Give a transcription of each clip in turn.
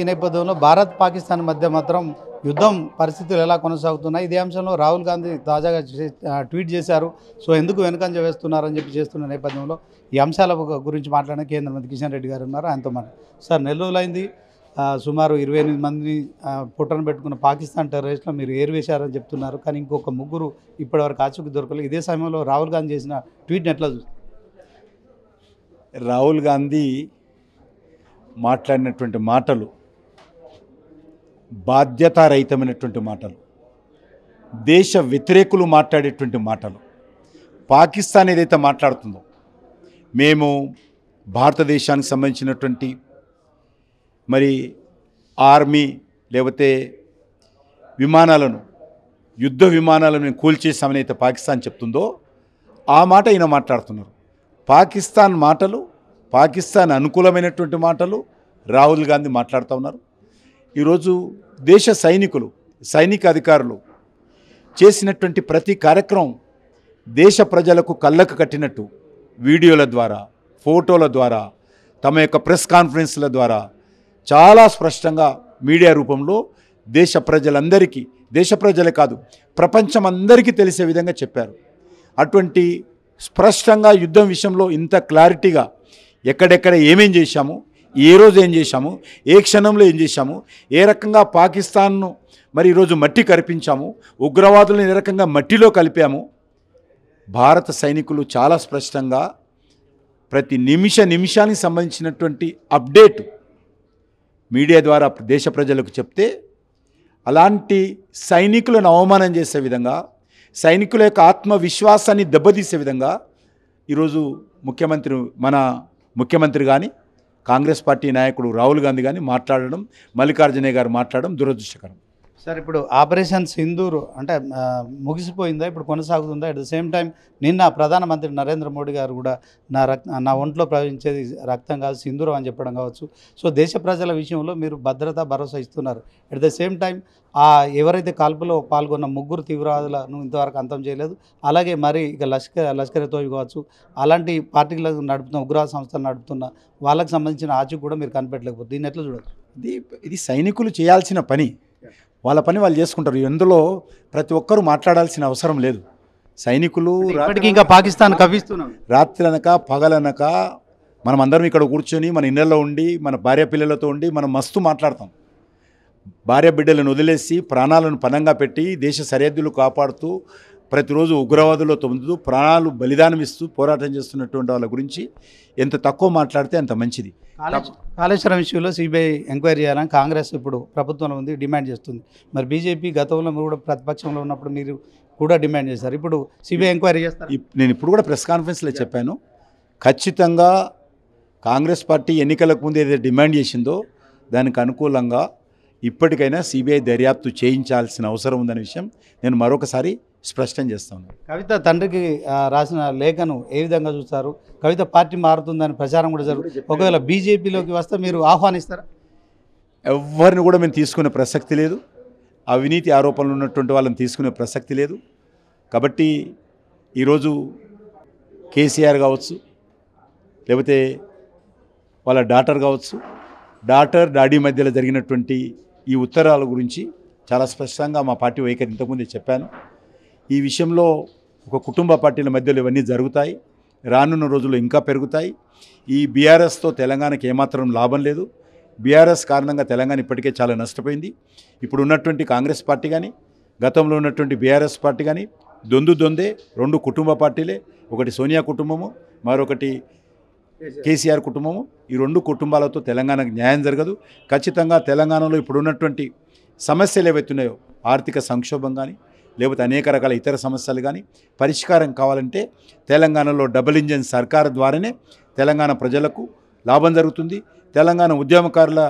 ఈ నేపథ్యంలో భారత్ పాకిస్తాన్ మధ్య మాత్రం యుద్ధం పరిస్థితులు ఎలా కొనసాగుతున్నాయి? ఇదే అంశంలో రాహుల్ గాంధీ తాజాగా ట్వీట్ చేశారు. సో ఎందుకు వెనుకంజ వేస్తున్నారని చెప్పి చేస్తున్న నేపథ్యంలో ఈ అంశాల గురించి మాట్లాడిన కేంద్ర మంత్రి కిషన్ రెడ్డి గారు ఉన్నారు. ఆయనతో సార్, నెల రోజులైంది సుమారు 28 మందిని పుట్టన పెట్టుకున్న పాకిస్తాన్ టెర్రరిస్టులు మీరు ఏరివేశారని చెప్తున్నారు. కానీ ఇంకొక ముగ్గురు ఇప్పటివరకు ఆచూకీ దొరకలేదు. ఇదే సమయంలో రాహుల్ గాంధీ చేసిన ట్వీట్ని ఎట్లా చూస్తారు? రాహుల్ గాంధీ మాట్లాడినటువంటి మాటలు బాధ్యతారహితమైనటువంటి మాటలు, దేశ వ్యతిరేకులు మాట్లాడేటువంటి మాటలు. పాకిస్తాన్ ఏదైతే మాట్లాడుతుందో, మేము భారతదేశానికి సంబంధించినటువంటి మరి ఆర్మీ లేకపోతే విమానాలను, యుద్ధ విమానాలను కూల్చేసామని అయితే పాకిస్తాన్ చెప్తుందో ఆ మాట ఈయన మాట్లాడుతున్నారు. పాకిస్తాన్ మాటలు, పాకిస్తాన్ అనుకూలమైనటువంటి మాటలు రాహుల్ గాంధీ మాట్లాడుతూ ఉన్నారు. ఈరోజు దేశ సైనికులు, సైనిక అధికారులు చేసినటువంటి ప్రతి కార్యక్రమం దేశ ప్రజలకు కళ్ళకు కట్టినట్టు వీడియోల ద్వారా, ఫోటోల ద్వారా, తమ యొక్క ప్రెస్ కాన్ఫరెన్స్ల ద్వారా చాలా స్పష్టంగా మీడియా రూపంలో దేశ ప్రజలందరికీ, దేశ ప్రజలే కాదు ప్రపంచం అందరికీ తెలిసే విధంగా చెప్పారు. అటువంటి స్పష్టంగా యుద్ధం విషయంలో ఇంత క్లారిటీగా ఎక్కడెక్కడ ఏమేం చేశాము, ఏ రోజు ఏం చేశాము, ఏ క్షణంలో ఏం చేశాము, ఏ రకంగా పాకిస్తాన్ను మరి ఈరోజు మట్టి కరిపించాము, ఉగ్రవాదులను ఏ రకంగా మట్టిలో కలిపాము, భారత సైనికులు చాలా స్పష్టంగా ప్రతి నిమిషానికి సంబంధించినటువంటి అప్డేట్ మీడియా ద్వారా దేశ ప్రజలకు చెప్తే, అలాంటి సైనికులను అవమానం చేసే విధంగా, సైనికుల యొక్క ఆత్మవిశ్వాసాన్ని దెబ్బతీసే విధంగా ఈరోజు మన ముఖ్యమంత్రి కానీ, కాంగ్రెస్ పార్టీ నాయకుడు రాహుల్ గాంధీ కానీ మాట్లాడడం, మల్లికార్జున గారు మాట్లాడడం దురదృష్టకరం. సార్, ఇప్పుడు ఆపరేషన్ సింధూర్ అంటే ముగిసిపోయిందా, ఇప్పుడు కొనసాగుతుందా? అట్ ద సేమ్ టైం నిన్న ప్రధానమంత్రి నరేంద్ర మోడీ గారు కూడా నా ఒంట్లో ప్రవహించేది రక్తం కాదు సింధూరం అని చెప్పడం కావచ్చు. సో దేశ ప్రజల విషయంలో మీరు భద్రత భరోసా ఇస్తున్నారు. అట్ ద సేమ్ టైం ఎవరైతే కాల్పులో పాల్గొన్న ముగ్గురు తీవ్రవాదులను ఇంతవరకు అంతం చేయలేదు. అలాగే మరి ఇక లష్కర్ తోయి కావచ్చు, అలాంటి పార్టీలకు నడుపుతున్న ఉగ్రవాద సంస్థలు నడుపుతున్న వాళ్ళకి సంబంధించిన ఆచూకీ కూడా మీరు కనిపెట్టలేకపోతే దీన్ని ఎట్లా చూడవచ్చు? ఇది సైనికులు చేయాల్సిన పని, వాళ్ళ పని వాళ్ళు చేసుకుంటారు. ఎందులో ప్రతి ఒక్కరూ మాట్లాడాల్సిన అవసరం లేదు. సైనికులు ఇంకా పాకిస్తాన్ కవ్విస్తున్నాం, రాత్రి అనక పగలనక మనం అందరం ఇక్కడ కూర్చొని మన ఇళ్ళల్లో ఉండి, మన భార్య పిల్లలతో ఉండి మనం మస్తు మాట్లాడతాం. భార్య బిడ్డలను వదిలేసి ప్రాణాలను పణంగా పెట్టి దేశ సరిహద్దులు కాపాడుతూ ప్రతిరోజు ఉగ్రవాదుల్లో తొందుతూ ప్రాణాలు బలిదానం ఇస్తూ పోరాటం చేస్తున్నటువంటి వాళ్ళ గురించి ఎంత తక్కువ మాట్లాడితే అంత మంచిది. కాళేశ్వరం విషయంలో సిబిఐ ఎంక్వైరీ చేయాలని కాంగ్రెస్ ఇప్పుడు ప్రభుత్వంలో ఉంది, డిమాండ్ చేస్తుంది. మరి బీజేపీ గతంలో కూడా ప్రతిపక్షంలో ఉన్నప్పుడు మీరు కూడా డిమాండ్ చేశారు. ఇప్పుడు సిబిఐ ఎంక్వైరీ చేస్తారు. నేను ఇప్పుడు కూడా ప్రెస్ కాన్ఫరెన్స్లో చెప్పాను, ఖచ్చితంగా కాంగ్రెస్ పార్టీ ఎన్నికలకు ముందు ఏదైతే డిమాండ్ చేసిందో దానికి అనుకూలంగా ఇప్పటికైనా సిబిఐ దర్యాప్తు చేయించాల్సిన అవసరం ఉందనే విషయం నేను మరొకసారి స్పష్టం చేస్తాను. కవిత తండ్రికి రాసిన లేఖను ఏ విధంగా చూస్తారు? కవిత పార్టీ మారుతుందని ప్రచారం కూడా జరుగుతుంది. ఒకవేళ బీజేపీలోకి వస్తే మీరు ఆహ్వానిస్తారా? ఎవరిని కూడా మేము తీసుకునే ప్రసక్తి లేదు. అవినీతి ఆరోపణలు ఉన్నటువంటి వాళ్ళని తీసుకునే ప్రసక్తి లేదు. కాబట్టి ఈరోజు కేసీఆర్ కావచ్చు, లేకపోతే వాళ్ళ డాటర్ కావచ్చు, డాడీ మధ్యలో జరిగినటువంటి ఈ ఉత్తరాల గురించి చాలా స్పష్టంగా మా పార్టీ వైఖరి ఇంతకుముందే చెప్పాను. ఈ విషయంలో ఒక కుటుంబ పార్టీల మధ్యలో ఇవన్నీ జరుగుతాయి, రానున్న రోజుల్లో ఇంకా పెరుగుతాయి. ఈ బీఆర్ఎస్తో తెలంగాణకి ఏమాత్రం లాభం లేదు. బీఆర్ఎస్ కారణంగా తెలంగాణ ఇప్పటికే చాలా నష్టపోయింది. ఇప్పుడు ఉన్నటువంటి కాంగ్రెస్ పార్టీ కానీ, గతంలో ఉన్నటువంటి బీఆర్ఎస్ పార్టీ కానీ దొందే, రెండు కుటుంబ పార్టీలే. ఒకటి సోనియా కుటుంబము, మరొకటి కేసీఆర్ కుటుంబము. ఈ రెండు కుటుంబాలతో తెలంగాణకు న్యాయం జరగదు. ఖచ్చితంగా తెలంగాణలో ఇప్పుడు ఉన్నటువంటి సమస్యలు ఏవైతున్నాయో, ఆర్థిక సంక్షోభం కానీ లేకపోతే అనేక రకాల ఇతర సమస్యలు కానీ పరిష్కారం కావాలంటే తెలంగాణలో డబుల్ ఇంజన్ సర్కార్ ద్వారానే తెలంగాణ ప్రజలకు లాభం జరుగుతుంది, తెలంగాణ ఉద్యమకారుల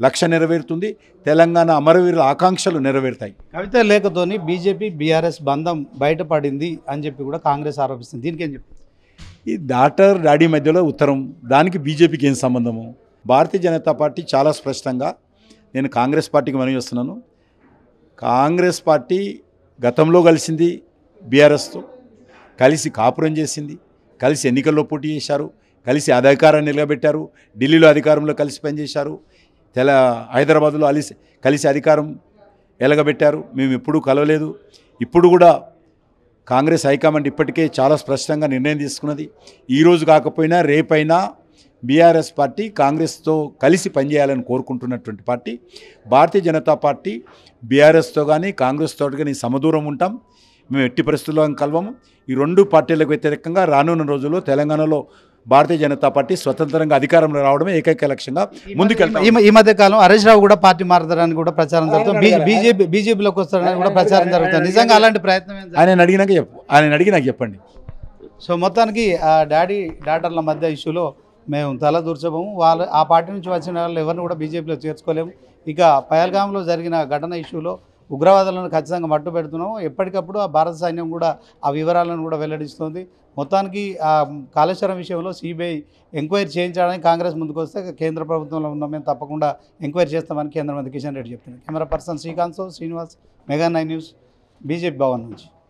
లక్ష్యం నెరవేరుతుంది, తెలంగాణ అమరవీరుల ఆకాంక్షలు నెరవేరుతాయి. కవిత లేఖతోని బీజేపీ బీఆర్ఎస్ బంధం బయటపడింది అని చెప్పి కూడా కాంగ్రెస్ ఆరోపిస్తుంది. దీనికి ఏం చెప్తుంది? ఈ డాడీ మధ్యలో ఉత్తరం, దానికి బీజేపీకి ఏం సంబంధము? భారతీయ జనతా పార్టీ చాలా స్పష్టంగా, నేను కాంగ్రెస్ పార్టీకి మనవి చేస్తున్నాను, కాంగ్రెస్ పార్టీ గతంలో కలిసింది బీఆర్ఎస్తో, కలిసి కాపురం చేసింది, కలిసి ఎన్నికల్లో పోటీ చేశారు, కలిసి అధికారాన్ని నిలబెట్టారు, ఢిల్లీలో అధికారంలో కలిసి పనిచేశారు. హైదరాబాద్లో కలిసి అధికారం ఎలగబెట్టారు. మేము ఎప్పుడూ కలవలేదు. ఇప్పుడు కూడా కాంగ్రెస్ హైకమాండ్ ఇప్పటికే చాలా స్పష్టంగా నిర్ణయం తీసుకున్నది. ఈరోజు కాకపోయినా రేపైనా బీఆర్ఎస్ పార్టీ కాంగ్రెస్తో కలిసి పనిచేయాలని కోరుకుంటున్నటువంటి పార్టీ. భారతీయ జనతా పార్టీ బీఆర్ఎస్తో కానీ కాంగ్రెస్తో కానీ సమదూరం ఉంటాం. మేము ఎట్టి పరిస్థితుల్లో కలవము. ఈ రెండు పార్టీలకు వ్యతిరేకంగా రానున్న రోజుల్లో తెలంగాణలో భారతీయ జనతా పార్టీ స్వతంత్రంగా అధికారంలో రావడమే ఏకైక లక్ష్యంగా ముందుకెళ్తాం. ఈ మధ్య కాలం హరీష్ రావు కూడా పార్టీ మారుతారని కూడా ప్రచారం జరుగుతుంది. బీజేపీలోకి వస్తారని కూడా ప్రచారం జరుగుతుంది. నిజంగా అలాంటి ప్రయత్నం ఆయన అడిగి నాకు చెప్పండి. సో మొత్తానికి ఆ డాటర్ల మధ్య ఇష్యూలో మేము తల దూర్చబోము. ఆ పార్టీ నుంచి వచ్చిన వాళ్ళు ఎవరిని కూడా బీజేపీలో చేర్చుకోలేము. ఇక పహల్గామ్లో జరిగిన ఘటన ఇష్యూలో ఉగ్రవాదులను ఖచ్చితంగా మట్టు పెడుతున్నాము. ఎప్పటికప్పుడు ఆ భారత సైన్యం కూడా ఆ వివరాలను కూడా వెల్లడిస్తుంది. మొత్తానికి ఆ కాళేశ్వరం విషయంలో సిబిఐ ఎంక్వైరీ చేయించడానికి కాంగ్రెస్ ముందుకు వస్తే కేంద్ర ప్రభుత్వంలో ఉన్న మేము తప్పకుండా ఎంక్వైరీ చేస్తామని కేంద్ర మంత్రి కిషన్ రెడ్డి చెప్తున్నారు. Camera person Srikanth Srinivas, mega 9 news, BJP Bhavan నుంచి.